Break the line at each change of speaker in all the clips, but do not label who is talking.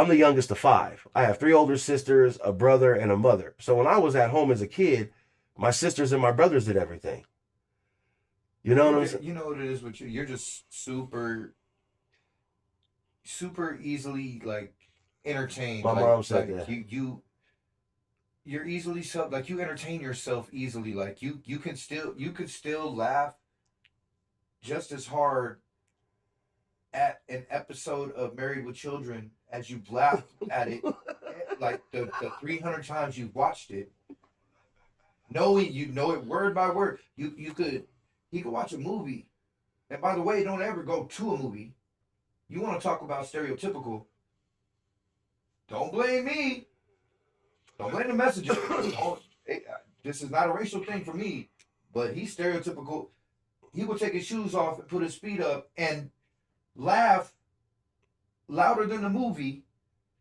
I'm the youngest of five. I have three older sisters, a brother, and a mother. So when I was at home as a kid, my sisters and my brothers did everything. You know what I'm saying?
You know what it is with you. You're just super easily like entertained.
My mom said
Like
that.
you're easily self like you entertain yourself easily. Like you could still laugh just as hard at an episode of Married with Children as you laughed at it like the 300 times you've watched it, knowing you know it word by word. He could watch a movie, and by the way, don't ever go to a movie. You want to talk about stereotypical? Don't blame me. Don't blame the messenger. This is not a racial thing for me, but he's stereotypical. He would take his shoes off and put his feet up and laugh louder than the movie,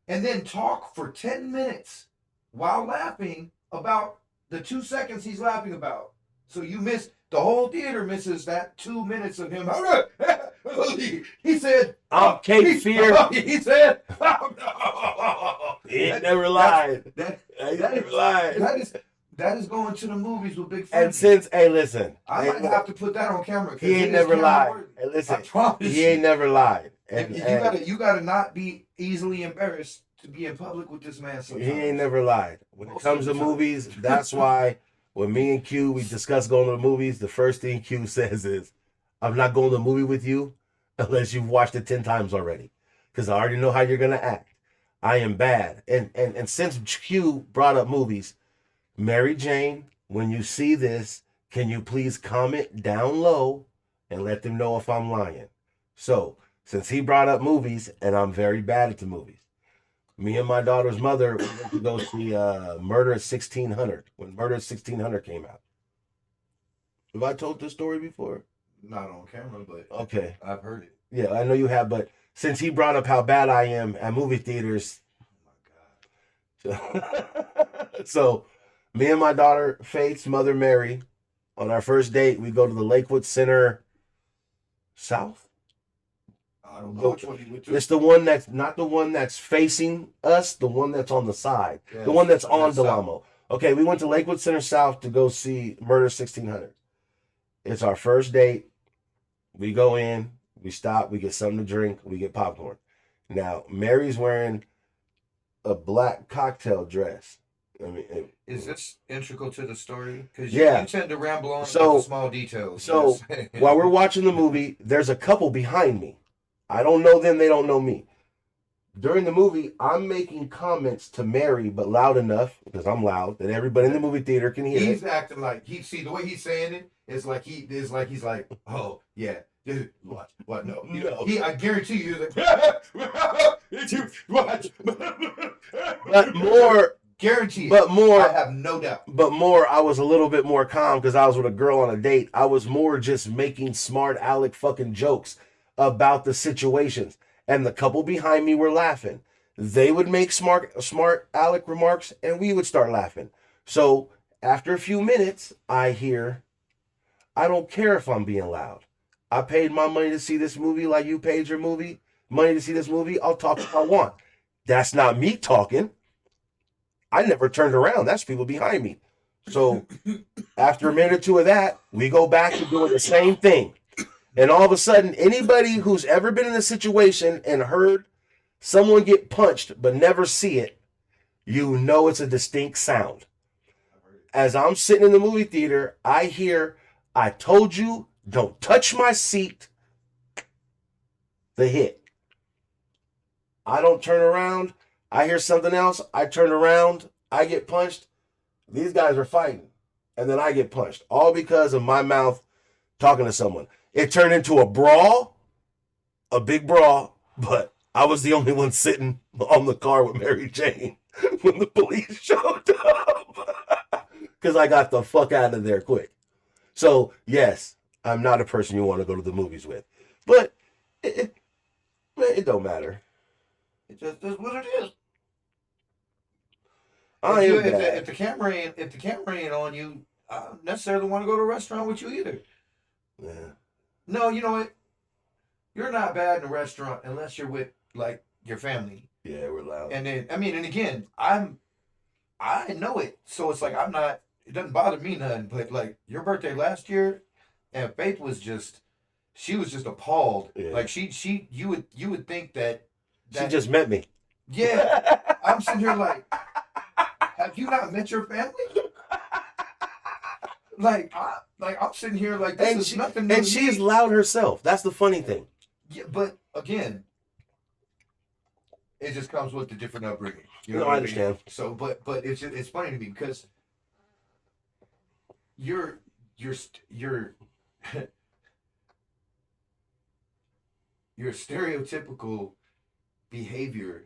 and then talk for 10 minutes while laughing about the 2 seconds he's laughing about. So you miss the whole theater misses that 2 minutes of him. He said,
I'm Cape Fear.
He said,
He never lied. He never lied.
That is going to the movies with big
And
friends.
since, hey, listen.
I might have to put that on camera.
He ain't never lied. Hey, listen.
I promise
He ain't never lied. And
you gotta not be easily embarrassed to be in public with this man sometimes.
he ain't never lied. When it comes to movies, that's why when me and Q, we discuss going to the movies, the first thing Q says is, I'm not going to the movie with you unless you've watched it 10 times already. Because I already know how you're going to act. I am bad. And since Q brought up movies, Mary Jane, when you see this, can you please comment down low and let them know if I'm lying? So, since he brought up movies, and I'm very bad at the movies, me and my daughter's mother went to go see Murder at 1600, when Murder at 1600 came out. Have I told this story before?
Not on camera, but
Okay.
I've heard it.
Yeah, I know you have, but since he brought up how bad I am at movie theaters,
Oh my God.
so me and my daughter Faith's mother Mary, on our first date, we go to the Lakewood Center South.
I don't know which one you went to.
It's the one that's not the one that's facing us, the one that's on the side,
Yeah,
the one that's on
that's
Delamo. Okay, we went to Lakewood Center South to go see Murder 1600. It's our first date. We go in, we stop, we get something to drink, we get popcorn. Now, Mary's wearing a black cocktail dress. I mean,
Is this integral to the story? Because
Yeah.
you tend to ramble on
So-
about the small details.
so while we're watching the movie, there's a couple behind me. I don't know them, they don't know me. During the movie, I'm making comments to Mary, but loud enough, because I'm loud, that everybody in the movie theater can hear
he's
it.
acting like the way he's saying it is like he's like, oh yeah, what no,
No.
I guarantee you that watch,
But more,
guarantee it.
but more,
I have no doubt.
I was a little bit more calm because I was with a girl on a date. I was more just making smart aleck fucking jokes about the situations. And the couple behind me were laughing. They would make smart aleck remarks and we would start laughing. So after a few minutes, I hear, I don't care if I'm being loud. I paid my money to see this movie like you paid your money to see this movie. I'll talk if I want. That's not me talking. I never turned around. That's people behind me. So after a minute or two of that, we go back to doing the same thing. And all of a sudden, anybody who's ever been in a situation and heard someone get punched but never see it, you know it's a distinct sound. As I'm sitting in the movie theater, I hear, I told you, don't touch my seat. The hit. I don't turn around. I hear something else. I turn around. I get punched. These guys are fighting. And then I get punched. All because of my mouth talking to someone. It turned into a brawl. A big brawl. But I was the only one sitting on the car with Mary Jane when the police showed up. Because I got the fuck out of there quick. So, yes, I'm not a person you want to go to the movies with. But it don't matter.
It just is what it is. If the camera ain't on you, I don't necessarily want to go to a restaurant with you either.
Yeah.
No, you know what? You're not bad in a restaurant unless you're with like your family.
Yeah, we're loud.
And then and again, I know it, so it's like I'm not. It doesn't bother me none. But like your birthday last year, and Faith was just, she was just appalled.
Yeah.
Like you would think that
She just met me.
yeah. I'm sitting here like, have you not met your family? I'm sitting here like this is nothing new.
And she's loud herself. That's the funny thing.
Yeah, but again, it just comes with the different upbringing. You know
No,
what
I understand.
mean? So, but it's funny to me because your your your stereotypical behavior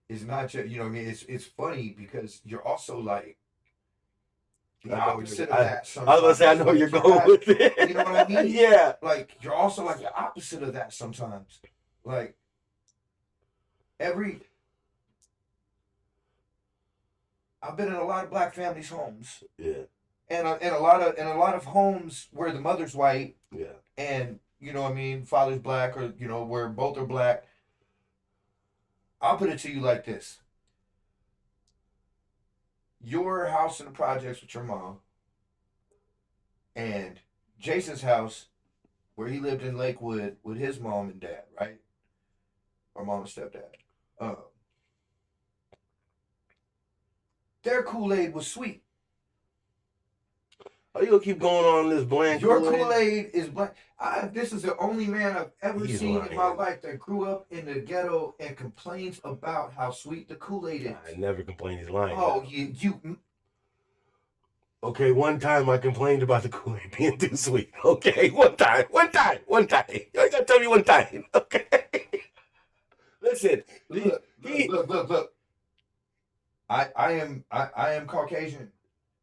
is not just, you know what I mean, it's funny because you're also like the opposite of that sometimes.
I was gonna say, I know
Like,
you're going with it.
you know what I mean?
Yeah.
Like you're also like the opposite of that sometimes. Like I've been in a lot of black families' homes.
Yeah.
And a lot of homes where the mother's white.
Yeah.
And you know what I mean, father's black, or you know, where both are black. I'll put it to you like this. Your house in the projects with your mom and Jason's house where he lived in Lakewood with his mom and dad, right? Or mom and stepdad. Their Kool-Aid was sweet.
Oh, you gonna keep going on this bland
Your
Kool-Aid?
Kool-Aid is black. This is the only man I've ever
He's
seen
lying.
in my life that grew up in the ghetto and complains about how sweet the Kool-Aid is.
I never complained. He's lying.
Oh, you.
Okay, one time I complained about the Kool-Aid being too sweet. Okay, one time. You gotta tell me one time. Okay. Listen,
Look. I am Caucasian,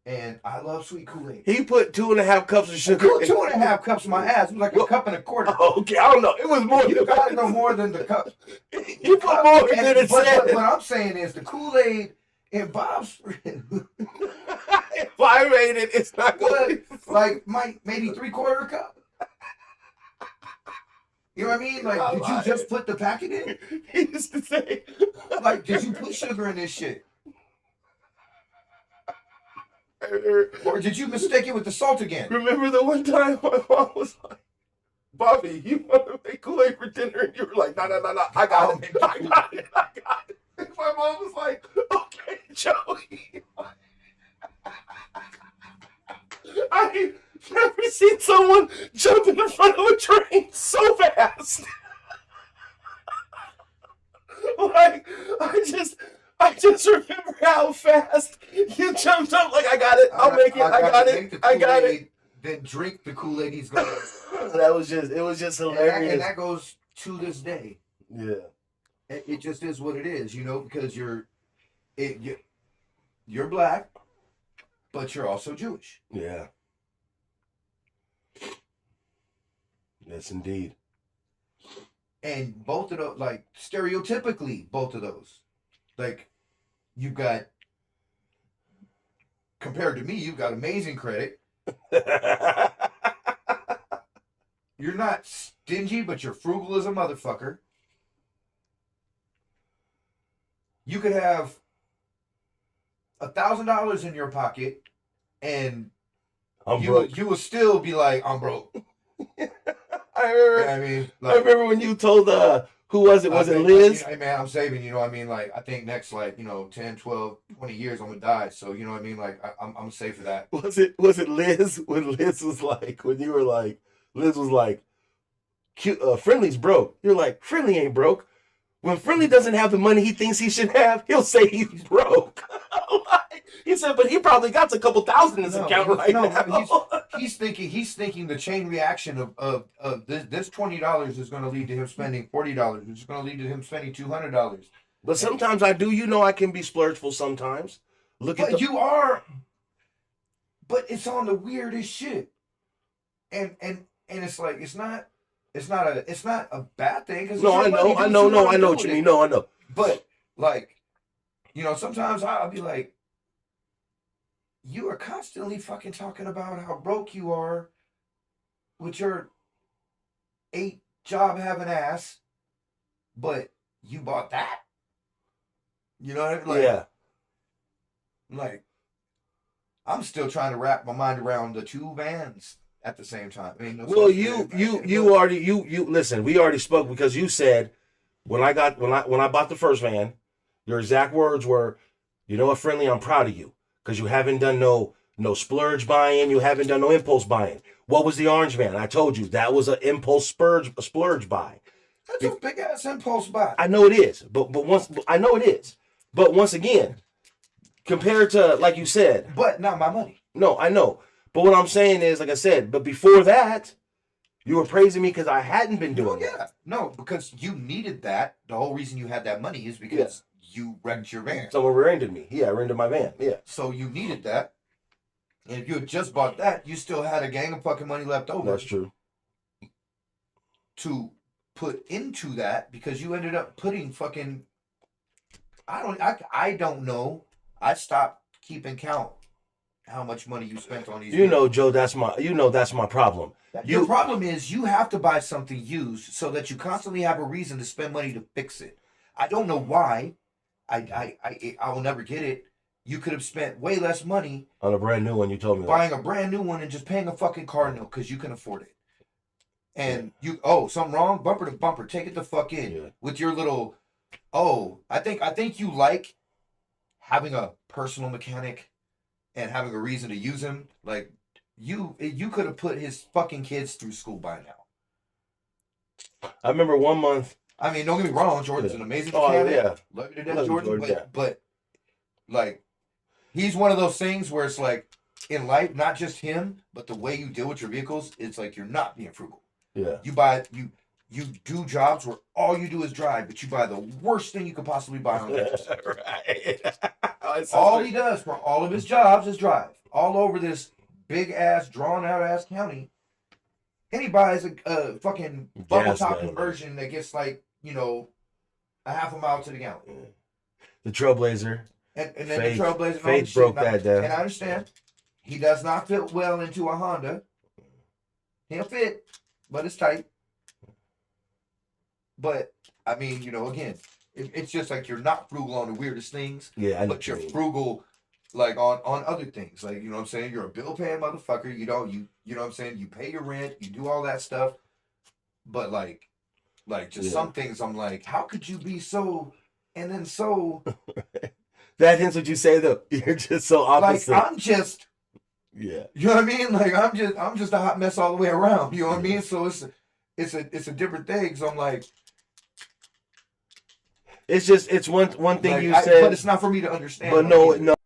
and I love sweet Kool-Aid.
he put 2.5 cups of sugar.
2.5 cups in my ass. It was like a cup and a quarter.
Okay, I don't know. It was more.
You got no more than the cup.
You put more than it said.
But what I'm saying is the Kool-Aid in Bob's
If I made it, it's not good.
like maybe 3/4 cup. You know what I mean? Like, did you just put the packet in?
He used to say,
Like, did you put sugar in this shit? Or did you mistake it with the salt again?
remember the one time my mom was like, Bobby, you want to make Kool-Aid for dinner? And you were like, no, I got it. And my mom was like, okay, Joey. I never seen someone jump in the front of a train so fast. Like, I just remember how fast you jumped up. Like, I got it. I'll make it. I got it.
Then drink the Kool-Aid he's going to.
It was just hilarious.
And that goes to this day.
Yeah.
It just is what it is, you know, because you're black, but you're also Jewish.
Yeah. Yes, indeed.
And both of those, like, stereotypically, both of those. Like, you've got, compared to me, you've got amazing credit. You're not stingy, but you're frugal as a motherfucker. You could have $1,000 in your pocket, and you will still be like, I'm broke.
I remember.
You know what I mean, like,
I remember when you told who was it? Was it Liz?
Hey man, I'm saving. You know what I mean? Like, I think next 10, 12, 20 years I'm gonna die. So you know what I mean? Like, I'm safe for that.
Was it Liz? When Liz was like, when you were like, Liz was like, Friendly's broke. You're like, Friendly ain't broke. When Friendly doesn't have the money he thinks he should have, he'll say he's broke. He said, but he probably got a couple thousand in his account right now.
He's thinking the chain reaction of this $20 is going to lead to him spending $40. It's going to lead to him spending $200.
But sometimes I do. You know, I can be splurgeful sometimes.
You are. But it's on the weirdest shit, and it's like it's not a bad thing.
No, I know what you mean. No, I know.
But like, you know, sometimes I'll be like, you are constantly fucking talking about how broke you are with your 8 job having ass, but you bought that. You know what I mean? Like,
yeah.
like I'm still trying to wrap my mind around the two vans at the same time. I mean, no
Well,
such thing.
you listen. We already spoke because you said when I bought the first van, your exact words were, "You know what, friendly, I'm proud of you because you haven't done no splurge buying, you haven't done no impulse buying." What was the orange van? I told you that was an impulse splurge buy.
That's a big ass impulse buy.
I know it is, but I know it is, but once again, compared to like you said,
But not my money.
no, I know. But what I'm saying is, like I said, but before that, you were praising me because I hadn't been doing that.
No, because you needed that. The whole reason you had that money is because you wrecked your van.
Someone rear-ended me. Yeah, rear-ended my van. Yeah.
So you needed that. And if you had just bought that, you still had a gang of fucking money left over.
That's true.
To put into that because you ended up putting fucking I don't know. I stopped keeping count how much money you spent on these.
You know, Joe, that's my problem.
Your problem is you have to buy something used so that you constantly have a reason to spend money to fix it. I don't know why. I will never get it. You could have spent way less money
on a brand new one. You told me
buying a brand new one and just paying a fucking car note because you can afford it. And something wrong? Bumper to bumper, take it the fuck in with your little. I think you like having a personal mechanic and having a reason to use him. Like you could have put his fucking kids through school by now.
I remember one month.
I mean, don't get me wrong, Jordan's an amazing mechanic.
Yeah,
love you to death, Jordan. But like, he's one of those things where it's like in life, not just him, but the way you deal with your vehicles, it's like you're not being frugal.
Yeah.
You do jobs where all you do is drive, but you buy the worst thing you could possibly buy on gas. Right. All he does for all of his jobs is drive all over this big ass, drawn out ass county. And he buys a fucking bubble top conversion that gets like, a half a mile to the gallon.
The Trailblazer.
And then the Trailblazer.
Faith broke that down.
And I understand. He does not fit well into a Honda. He'll fit, but it's tight. But, I mean, again, it's just like you're not frugal on the weirdest things.
Yeah, I know.
But you're frugal, like, on other things. Like, you know what I'm saying? You're a bill-paying motherfucker. You know what I'm saying? You pay your rent. You do all that stuff. But, like some things I'm like, how could you be so, and then so.
That is what you say, though. You're just so opposite.
Like, I'm just.
Yeah.
You know what I mean? Like, I'm just a hot mess all the way around. You know what I mean? So it's a different thing. So I'm like.
It's one thing
like,
you said.
But it's not for me to understand.
But no.